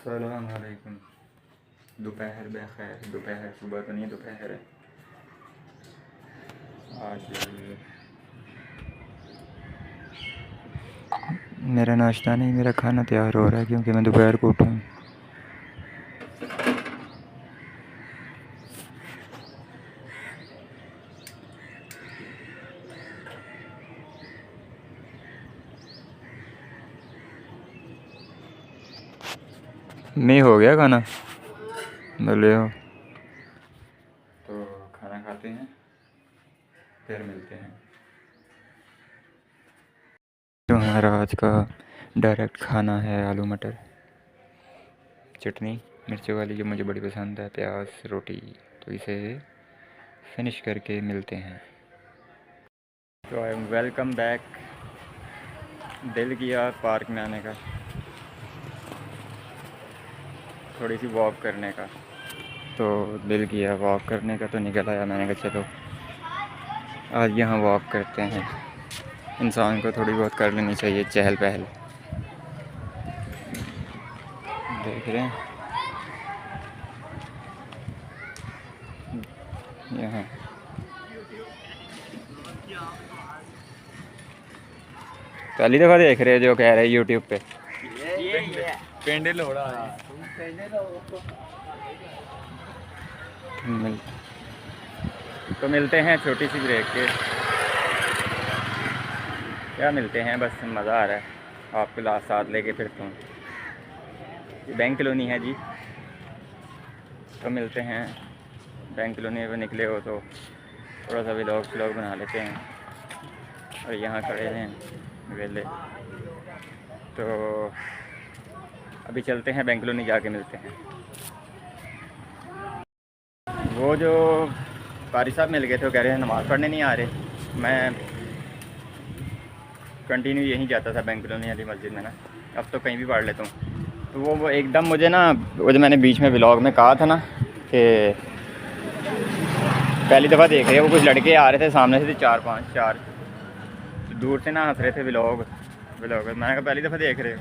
अस्सलाम वालेकुम। दोपहर बखैर। दोपहर सुबह तो नहीं, दोपहर है आज। मेरा नाश्ता नहीं, मेरा खाना तैयार हो रहा है क्योंकि मैं दोपहर को उठा हूँ। नहीं हो गया खाना, बोले हो तो खाना खाते हैं फिर मिलते हैं। तो हमारा आज का डायरेक्ट खाना है आलू मटर चटनी मिर्ची वाली, जो मुझे बड़ी पसंद है, प्याज रोटी। तो इसे फिनिश करके मिलते हैं। तो आई एम वेलकम बैक। दिल किया पार्क में आने का, थोड़ी सी वॉक करने का। तो दिल किया वॉक करने का, तो निकल आया। मैंने कहा चलो आज यहाँ वॉक करते हैं। इंसान को थोड़ी बहुत कर लेनी चाहिए चहल पहल। देख रहे हैं यहाँ पहली दफ़ा देख रहे जो कह रहे यूट्यूब पे पेंडे लोड़ा तो मिलते हैं छोटी सी ब्रेक के। क्या मिलते हैं, बस मज़ा आ रहा है आपके साथ लेके फिरता हूँ। ये बैंक कॉलोनी है जी, तो मिलते हैं। बैंक कॉलोनी में निकले हो तो थोड़ा सा व्लॉग बना लेते हैं। और यहाँ खड़े हैं वेले, तो अभी चलते हैं बैंक कॉलोनी, जाके मिलते हैं। वो जो कारी साहब मिल गए थे, वो कह रहे हैं नमाज़ पढ़ने नहीं आ रहे। मैं कंटिन्यू यहीं जाता था बैंक कॉलोनी वाली मस्जिद में ना, अब तो कहीं भी पढ़ लेता हूँ। तो वो एकदम मुझे ना, वो जो मैंने बीच में व्लॉग में कहा था ना कि पहली दफ़ा देख रहे हैं, वो कुछ लड़के आ रहे थे सामने से, चार दूर से ना हंस रहे थे व्लॉग। मैंने कहा पहली दफ़ा देख रहे हो।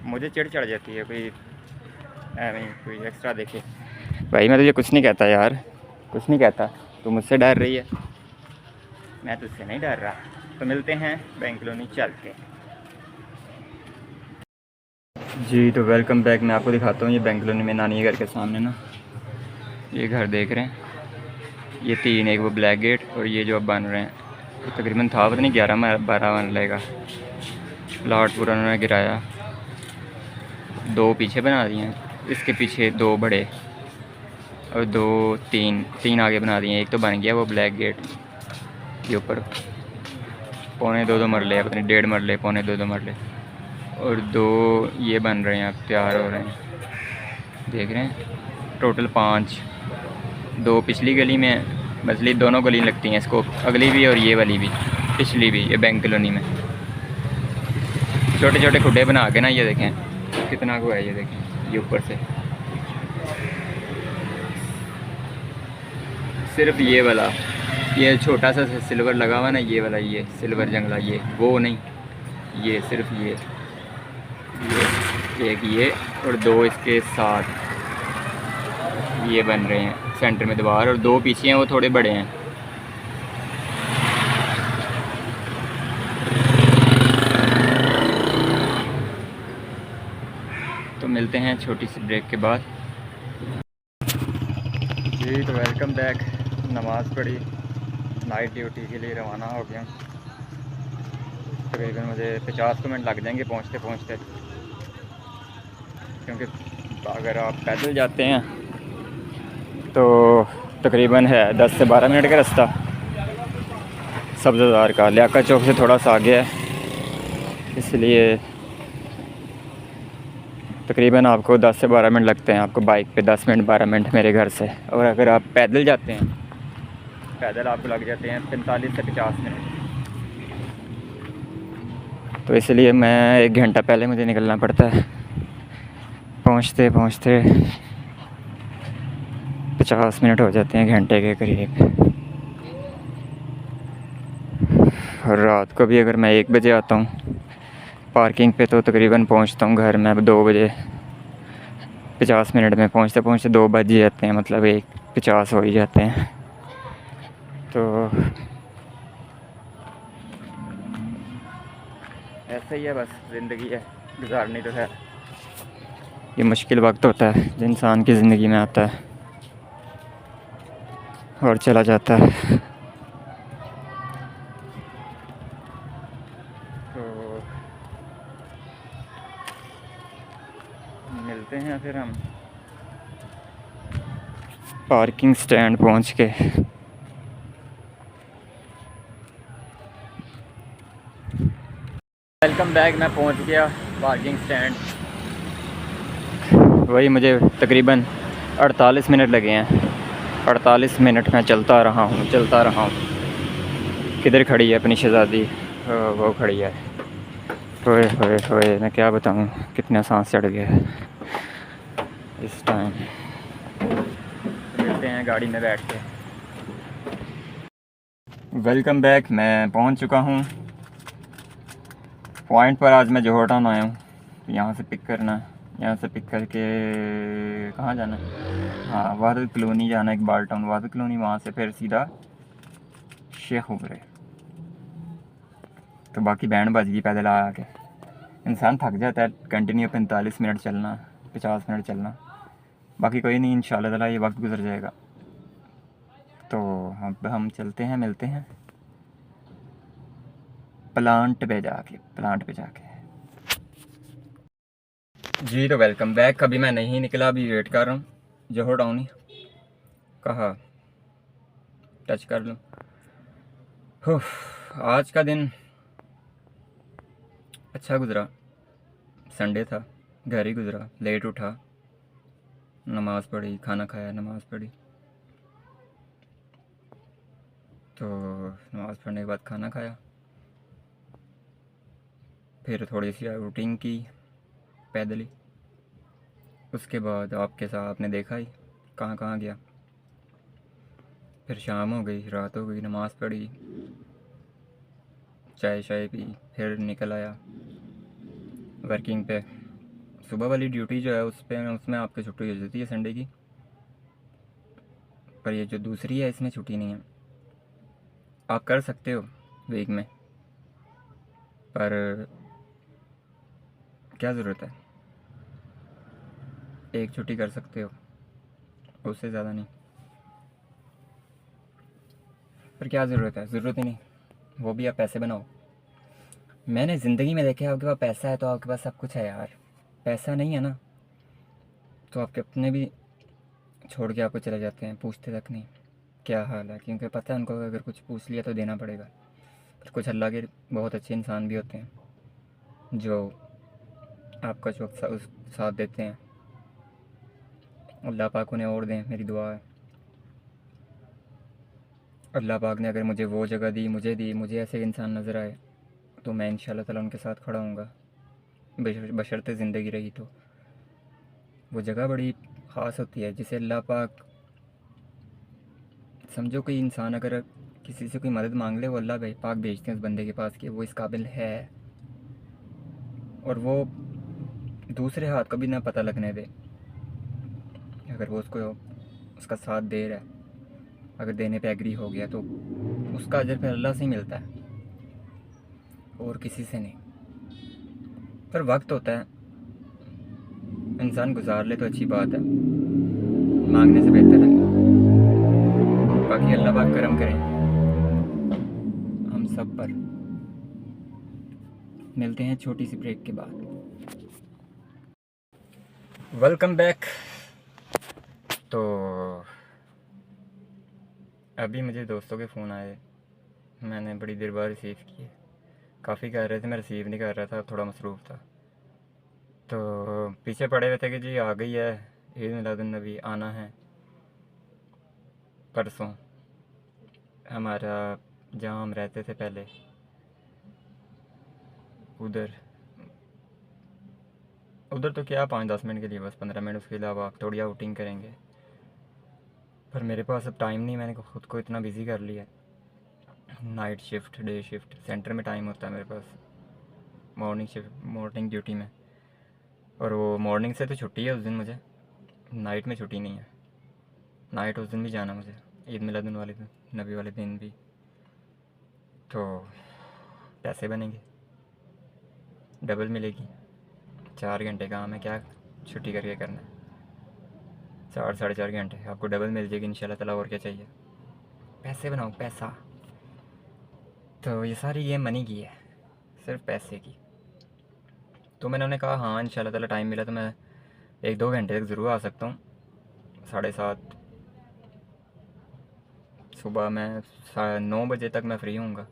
मुझे चिढ़ चढ़ जाती है कोई नहीं कोई एक्स्ट्रा देखे। भाई मैं तुझे कुछ नहीं कहता यार, कुछ नहीं कहता। तू मुझसे डर रही है, मैं तुझसे नहीं डर रहा। तो मिलते हैं बैंक कॉलोनी चल के जी। तो वेलकम बैक। मैं आपको दिखाता हूँ ये बैंक कॉलोनी में नानी घर के सामने ना, ये घर देख रहे हैं, ये तीन, एक वो ब्लैक गेट और ये जो अब बन रहे हैं। तो तकरीबन था पता नहीं 11-12 मरले का प्लाट पूरा उन्होंने गिराया। दो पीछे बना दिए हैं, इसके पीछे दो बड़े और तीन आगे बना दिए। एक तो बन गया वो ब्लैक गेट, ये ऊपर पौने 2 मरले, पता नहीं 1.5 मरले, पौने 2 मरले। और दो ये बन रहे हैं, अब तैयार हो रहे हैं, देख रहे हैं। टोटल 5, 2 पिछली गली में, मछली दोनों गली लगती हैं इसको, अगली भी और ये वाली भी, पिछली भी, ये बैंक कॉलोनी में। छोटे छोटे खुड्डे बना के ना, ये देखें कितना को है, ये देखें, ये ऊपर से सिर्फ ये वाला, ये छोटा सा सिल्वर लगा हुआ ना, ये वाला, ये सिल्वर जंगला, ये वो नहीं, ये सिर्फ ये एक ये और 2 इसके साथ ये बन रहे हैं सेंटर में दीवार, और 2 पीछे हैं, वो थोड़े बड़े हैं। तो मिलते हैं छोटी सी ब्रेक के बाद जी। तो वेलकम बैक। नमाज़ पढ़ी, नाइट ड्यूटी के लिए रवाना हो गया। तकरीबन मुझे 50 मिनट लग जाएंगे पहुंचते पहुंचते, क्योंकि अगर आप पैदल जाते हैं तो तकरीबन है 10 से 12 मिनट का रास्ता सब्ज़बाजार का। लियाकत चौक से थोड़ा सा आगे है, इसलिए तकरीबन आपको 10 से 12 मिनट लगते हैं। आपको बाइक पे 10 मिनट 12 मिनट मेरे घर से। और अगर आप पैदल जाते हैं, पैदल आपको लग जाते हैं 45 से 50 मिनट। तो इसलिए मैं 1 घंटा पहले मुझे निकलना पड़ता है। पहुंचते पहुंचते 50 मिनट हो जाते हैं, घंटे के करीब। और रात को भी अगर मैं 1 बजे आता हूँ पार्किंग पे, तो तकरीबन पहुंचता हूँ घर में 2 बजे। 50 मिनट में पहुँचते पहुँचते 2 बज जाते हैं, मतलब 1:50 हो ही जाते हैं। तो ऐसा ही है, बस ज़िंदगी है, गुजारनी तो है। ये मुश्किल वक्त होता है जो इंसान की ज़िंदगी में आता है और चला जाता है। तो मिलते हैं फिर हम पार्किंग स्टैंड पहुंच के। वेलकम बैक, मैं पहुंच गया पार्किंग स्टैंड। वही मुझे तकरीबन 48 मिनट लगे हैं। 48 मिनट में चलता रहा हूँ। किधर खड़ी है अपनी शहज़ादी? वो खड़ी है। होए होए होए, मैं क्या बताऊँ कितना सांस चढ़ गया है इस टाइम। मिलते हैं गाड़ी में बैठ के। वेलकम बैक, मैं पहुंच चुका हूं पॉइंट पर। आज मैं जोहर टाउन आया हूँ, यहाँ से पिक करना है। यहाँ से पिक करके कहाँ जाना है? हाँ, वादद कॉलोनी जाना है, इकबाल टाउन वादद कॉलोनी, वहाँ से फिर सीधा शेख उमरे। तो बाकी बैंड बज गई पैदल आके। इंसान थक जाता है कंटिन्यू 45 मिनट चलना, 50 मिनट चलना। बाकी कोई नहीं, इंशाल्लाह ताला ये वक्त गुजर जाएगा। तो हम चलते हैं, मिलते हैं प्लांट पे जाके। जी तो वेलकम बैक। अभी मैं नहीं निकला, अभी वेट कर रहा हूँ। जोहर टाउन ही कहा टच कर लूँ। आज का दिन अच्छा गुजरा। संडे था, घर ही गुजरा। लेट उठा, नमाज़ पढ़ी, खाना खाया, नमाज़ पढ़ी। तो नमाज़ पढ़ने के बाद खाना खाया, फिर थोड़ी सी रूटीन की पैदल ही। उसके बाद आपके साथ आपने देखा ही कहाँ कहाँ गया। फिर शाम हो गई, रात हो गई, नमाज़ पढ़ी, चाय शाय पी, फिर निकल आया वर्किंग पे। सुबह वाली ड्यूटी जो है उसमें आपकी छुट्टी हो जाती है संडे की, पर ये जो दूसरी है इसमें छुट्टी नहीं है। आप कर सकते हो वीक में, पर क्या ज़रूरत है, एक छुट्टी कर सकते हो, उससे ज़्यादा नहीं। पर क्या ज़रूरत है, ज़रूरत ही नहीं। वो भी आप पैसे बनाओ। मैंने ज़िंदगी में देखा है, आपके पास पैसा है तो आपके पास सब कुछ है यार। पैसा नहीं है ना तो आपके अपने भी छोड़ के आपको चले जाते हैं, पूछते तक नहीं क्या हाल है, क्योंकि पता है उनको अगर कुछ पूछ लिया तो देना पड़ेगा। पर कुछ अल्लाह के बहुत अच्छे इंसान भी होते हैं जो आपका साथ देते हैं। अल्लाह पाक उन्हें और दें, मेरी दुआ है। अल्लाह पाक ने अगर मुझे वो जगह दी, मुझे ऐसे इंसान नज़र आए तो मैं इंशाल्लाह ताला उनके साथ खड़ा हूँगा, बशर्ते ज़िंदगी रही तो। वो जगह बड़ी ख़ास होती है जिसे अल्लाह पाक, समझो कोई इंसान अगर किसी से कोई मदद मांग ले, वो अल्लाह पाक भेजते हैं उस बंदे के पास कि वो इस काबिल है, और वो दूसरे हाथ कभी ना पता लगने दे। अगर वो उसको उसका साथ दे रहा है, अगर देने पे एग्री हो गया तो उसका अजर फिर अल्लाह से ही मिलता है और किसी से नहीं। पर वक्त होता है, इंसान गुजार ले तो अच्छी बात है, मांगने से बेहतर है। बाकी अल्लाह पाक करम करें हम सब पर। मिलते हैं छोटी सी ब्रेक के बाद। Welcome back. तो अभी मुझे दोस्तों के फ़ोन आए, मैंने बड़ी देर बाद रिसीव किए। काफ़ी कह रहे थे, मैं रिसीव नहीं कर रहा था, थोड़ा मसरूफ़ था। तो पीछे पड़े हुए थे कि जी आ गई है ईद मिलादुन्नबी, आना है परसों। हमारा जहाँ हम रहते थे पहले, उधर तो क्या 5-10 मिनट के लिए, बस 15 मिनट, उसके अलावा थोड़ी आउटिंग करेंगे। पर मेरे पास अब टाइम नहीं, मैंने ख़ुद को इतना बिज़ी कर लिया। Night shift, day shift, centre में टाइम होता है मेरे पास, मॉर्निंग शिफ्ट, मॉर्निंग ड्यूटी में। और वो मॉर्निंग से तो छुट्टी है उस दिन मुझे, नाइट में छुट्टी नहीं है, नाइट उस दिन भी जाना मुझे, ईद मिलादुन वाले दिन, नबी वाले दिन भी। तो पैसे बनेंगे, डबल मिलेगी। 4 घंटे काम है, क्या छुट्टी करके करना है? 4 साढ़े 4 घंटे आपको डबल मिल जाएगी इंशाल्लाह ताला, और क्या चाहिए? पैसे बनाओ, पैसा। तो ये सारी गेम मनी की है, सिर्फ पैसे की। तो मैंने उन्हें कहा हाँ इंशाल्लाह ताला टाइम मिला तो मैं 1-2 घंटे तक ज़रूर आ सकता हूँ। 7:30 सुबह मैं 9 बजे तक मैं फ्री हूँगा,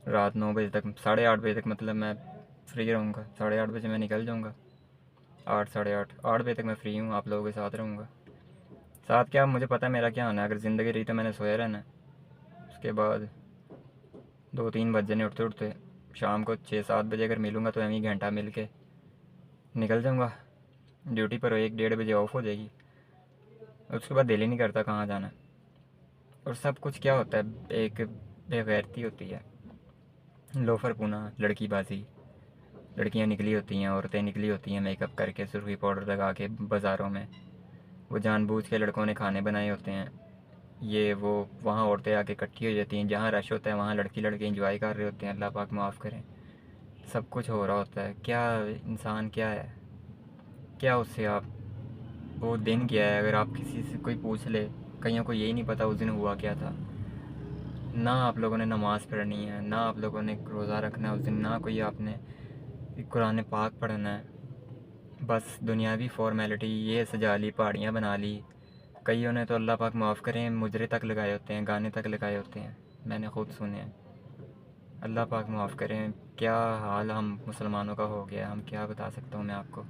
रात 9 बजे तक, 8:30 बजे तक मतलब मैं फ्री रहूँगा। 8:30 बजे मैं निकल जाऊँगा, 8 साढ़े 8 बजे तक मैं फ्री हूँ, आप लोगों के साथ रहूँगा। साथ क्या, मुझे पता है मेरा क्या होना है, अगर ज़िंदगी रही तो मैंने सोया रहना है। उसके बाद 2-3 बज जाने उठते उठते, शाम को 6-7 बजे अगर मिलूँगा तो एवं घंटा मिल के निकल जाऊँगा ड्यूटी पर, 1-1:30 बजे ऑफ हो जाएगी। उसके बाद दिल ही नहीं करता कहाँ जाना। और सब कुछ क्या होता है, एक बेगैरती होती है, लोफर पुना, लड़कीबाजी। लड़कियां निकली होती हैं, औरतें निकली होती हैं मेकअप करके, सुर्खी पाउडर लगा के बाज़ारों में। वो जानबूझ के लड़कों ने खाने बनाए होते हैं, ये वो, वहाँ औरतें आके इकट्ठी हो जाती हैं, जहाँ रश होता है वहाँ लड़की लड़के एंजॉय कर रहे होते हैं। अल्लाह पाक माफ़ करें, सब कुछ हो रहा होता है। क्या इंसान क्या है, क्या उससे आप, वो दिन क्या है? अगर आप किसी से कोई पूछ ले, कईयों को यही नहीं पता उस दिन हुआ क्या था। ना आप लोगों ने नमाज़ पढ़नी है, ना आप लोगों ने रोज़ा रखना है उस दिन, ना कोई आपने कुरान पाक पढ़ना है। बस दुनियावी फॉर्मेलिटी ये सजा ली, पहाड़ियाँ बना ली। कईयों ने तो अल्लाह पाक माफ़ करें मुजरे तक लगाए होते हैं, गाने तक लगाए होते हैं, मैंने खुद सुने हैं। अल्लाह पाक माफ़ करें, क्या हाल हम मुसलमानों का हो गया, हम क्या बता सकता हूँ मैं आपको।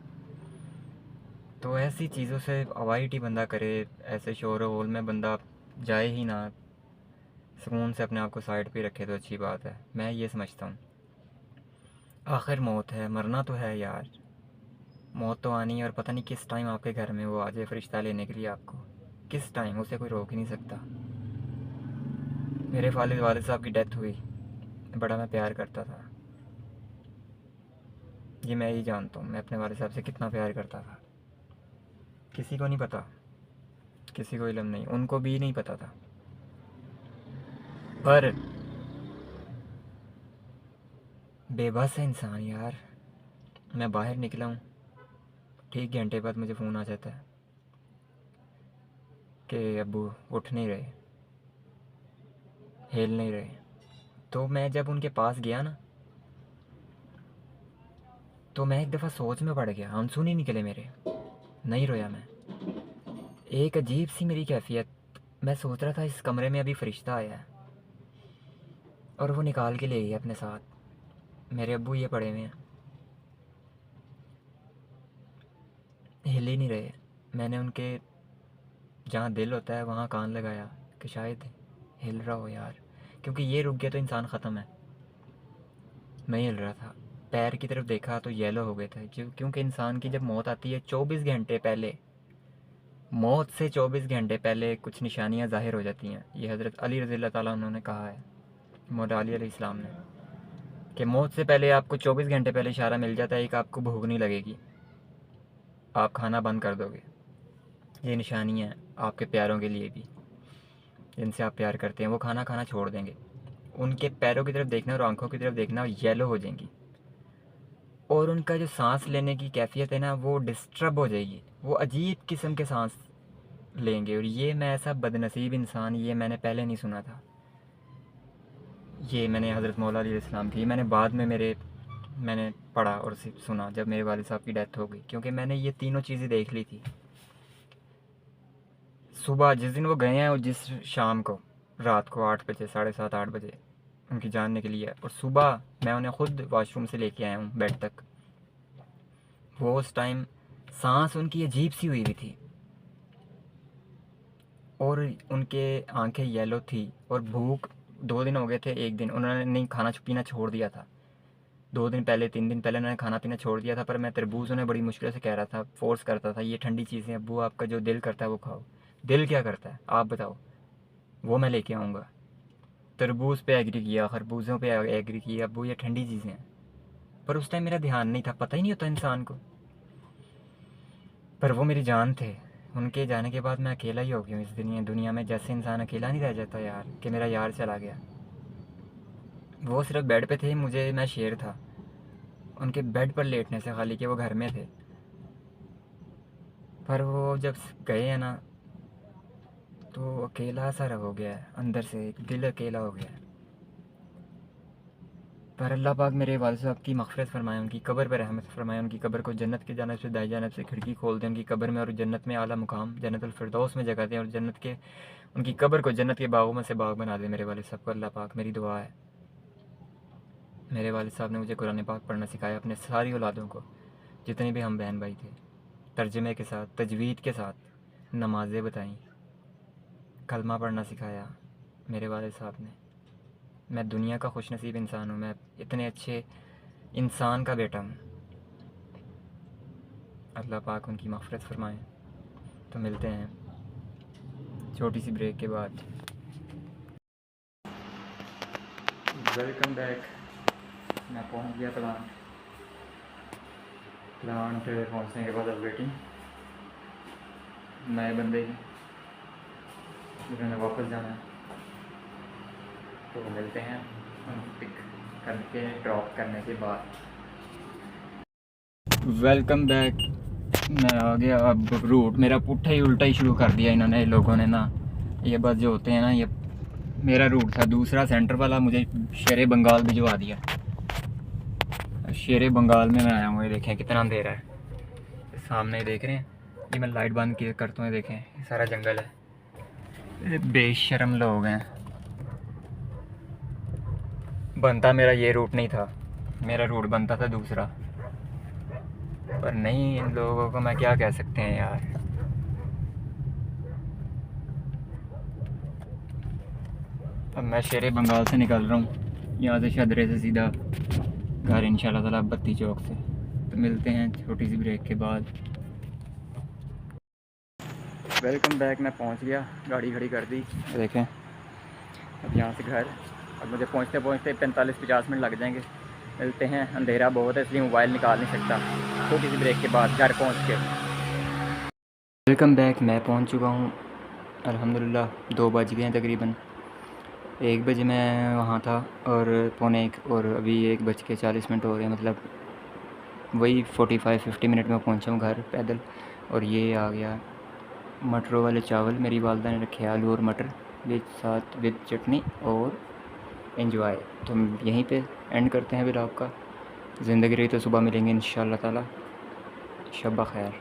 तो ऐसी चीज़ों से अवॉइड ही बंदा करे, ऐसे शोर होल में बंदा जाए ही ना, सुकून से अपने आप को साइड पे रखे तो अच्छी बात है, मैं ये समझता हूँ। आखिर मौत है, मरना तो है यार, मौत तो आनी है, और पता नहीं किस टाइम आपके घर में वो आ जाए फ़रिश्ता लेने के लिए आपको, किस टाइम, उसे कोई रोक ही नहीं सकता। मेरे वालिद साहब की डेथ हुई, बड़ा मैं प्यार करता था, ये मैं ही जानता हूँ, मैं अपने वालिद साहब से कितना प्यार करता था। किसी को नहीं पता, किसी को इल्म नहीं, उनको भी नहीं पता था। पर बेबस है इंसान यार। मैं बाहर निकला हूँ, ठीक घंटे बाद मुझे फ़ोन आ जाता है कि अब्बू उठ नहीं रहे, हिल नहीं रहे। तो मैं जब उनके पास गया ना, तो मैं एक दफ़ा सोच में पड़ गया, आंसू नहीं निकले मेरे, नहीं रोया मैं। एक अजीब सी मेरी कैफियत, मैं सोच रहा था इस कमरे में अभी फ़रिश्ता आया है और वो निकाल के ले गया अपने साथ। मेरे अब्बू ये पड़े हुए हैं, हिल ही नहीं रहे। मैंने उनके जहाँ दिल होता है वहाँ कान लगाया कि शायद हिल रहा हो यार, क्योंकि ये रुक गया तो इंसान ख़त्म है। नहीं हिल रहा था, पैर की तरफ देखा तो येलो हो गए थे, क्योंकि इंसान की जब मौत आती है 24 घंटे पहले, मौत से 24 घंटे पहले कुछ निशानियाँ ज़ाहिर हो जाती हैं। ये हज़रत अली रज़ी अल्लाह ताला उन्होंने कहा है, मौला अली अलैहिस्सलाम ने, कि मौत से पहले आपको 24 घंटे पहले इशारा मिल जाता है, एक आपको भूख नहीं लगेगी, आप खाना बंद कर दोगे। ये निशानियाँ हैं आपके प्यारों के लिए भी, जिनसे आप प्यार करते हैं, वो खाना खाना छोड़ देंगे। उनके पैरों की तरफ देखना और आंखों की तरफ देखना येलो हो जाएंगी, और उनका जो सांस लेने की कैफियत है ना, वो डिस्टर्ब हो जाएगी, वो अजीब किस्म के सांस लेंगे। और ये मैं ऐसा बदनसीब इंसान, ये मैंने पहले नहीं सुना था। ये मैंने हज़रत मौला अली इस्लाम की, मैंने बाद में मैंने पढ़ा और सुना जब मेरे वालिद साहब की डेथ हो गई, क्योंकि मैंने ये तीनों चीज़ें देख ली थी। सुबह जिस दिन वो गए हैं, जिस शाम को, रात को 8 बजे, 7:30 8 बजे उनकी जान निकली है, और सुबह मैं उन्हें खुद वॉशरूम से लेके आया हूँ बेड तक। वो उस टाइम सांस उनकी अजीब सी हुई हुई थी, और उनके आंखें येलो थी, और भूख, 2 दिन हो गए थे, एक दिन उन्होंने नहीं खाना पीना छोड़ दिया था। 2 दिन पहले, 3 दिन पहले उन्होंने खाना पीना छोड़ दिया था, पर मैं तरबूज उन्हें बड़ी मुश्किल से कह रहा था, फोर्स करता था, ये ठंडी चीज़ें अब्बू, आपका जो दिल करता है वो खाओ। दिल क्या करता है आप बताओ, वो मैं लेके आऊँगा। तरबूज पे एग्री किया, खरबूजों पे एग्री किया, अब्बू ये ठंडी चीज़ें हैं। पर उस टाइम मेरा ध्यान नहीं था, पता ही नहीं होता इंसान को। पर वो मेरी जान थे, उनके जाने के बाद मैं अकेला ही हो गया हूँ इस दुनिया में। जैसे इंसान अकेला नहीं रह जाता यार, कि मेरा यार चला गया। वो सिर्फ बेड पे थे, मुझे मैं शेर था उनके बेड पर लेटने से, खाली कि वो घर में थे। पर वो जब गए हैं ना, तो अकेला सा हो गया है, अंदर से एक दिल अकेला हो गया है। पर अल्लाह पाक मेरे वालिद साहब की मग़फ़िरत फ़रमाए, उनकी कब्र पर रहमत फ़रमाए, उनकी कब्र को जन्नत की जानिब से दाई जानिब से खिड़की खोल दें उनकी कब्र में, और जन्नत में आला मुकाम जन्नतुल फ़िरदौस में जगह दें, और जन्नत के उनकी कब्र को जन्नत के बागों में से बाग बना दे मेरे वालिद साहब को। अल्लाह पाक मेरी दुआ है। मेरे वालिद साहब ने मुझे कुरान पाक पढ़ना सिखाया, अपने सारी औलादों को, जितने भी हम बहन भाई थे, तर्जमे के साथ, तजवीद के साथ नमाज़ें बताईं, कलमा पढ़ना सिखाया मेरे वालिद साहब ने। मैं दुनिया का खुशनसीब इंसान हूँ, मैं इतने अच्छे इंसान का बेटा हूँ। अल्लाह पाक उनकी मग़फ़िरत फ़रमाए। तो मिलते हैं छोटी सी ब्रेक के बाद। Welcome back. मैं पहुंच गया प्लांट पहुंचने के बाद अब वेटिंग नए बंदे की, जिन्होंने वापस जाना है। तो मिलते हैं पिक करके, ड्रॉप करने के बाद। Welcome back. मैं आ गया। अब रूट मेरा पुट्ठा ही उल्टा ही शुरू कर दिया इन्होंने, लोगों ने ना। ये बस जो होते हैं ना, ये मेरा रूट था दूसरा सेंटर वाला, मुझे शेर बंगाल भिजवा दिया। शेर बंगाल में मैं आया हूँ। ये देखें कितना अंधेरा है, सामने देख रहे हैं। ये मैं लाइट बंद किए करता हूँ, देखें ये सारा जंगल है। ये बेशर्म लोग हैं। बनता मेरा ये रूट नहीं था, मेरा रूट बनता था दूसरा, पर नहीं, इन लोगों को मैं क्या कह सकते हैं यार। अब मैं शेर बंगाल से निकल रहा हूँ, यहाँ से शदरे से सीधा घर इंशाल्लाह ताला बत्ती चौक से। तो मिलते हैं छोटी सी ब्रेक के बाद। Welcome back. मैं पहुँच गया, गाड़ी खड़ी कर दी, देखें। अब यहाँ से घर, अब मुझे पहुँचते पहुँचते 45-50 मिनट लग जाएंगे। मिलते हैं, अंधेरा बहुत है इसलिए मोबाइल निकाल नहीं सकता। छोटी सी ब्रेक के बाद घर पहुँच के। Welcome back. मैं पहुँच चुका हूँ अल्हम्दुलिल्लाह। 2 बज गए हैं तकरीबन। 1 बजे मैं वहाँ था, और 1:45, और अभी 1:40 हो रहे हैं। मतलब वही 45-50 मिनट में पहुँचा हूँ घर पैदल। और ये आ गया मटरों वाले चावल, मेरी वालदा ने रखे आलू और मटर विद चटनी, और एंजॉय। तो हम यहीं पे एंड करते हैं व्लॉग का। ज़िंदगी रही तो सुबह मिलेंगे इंशाअल्लाह ताला। शब ख़ैर।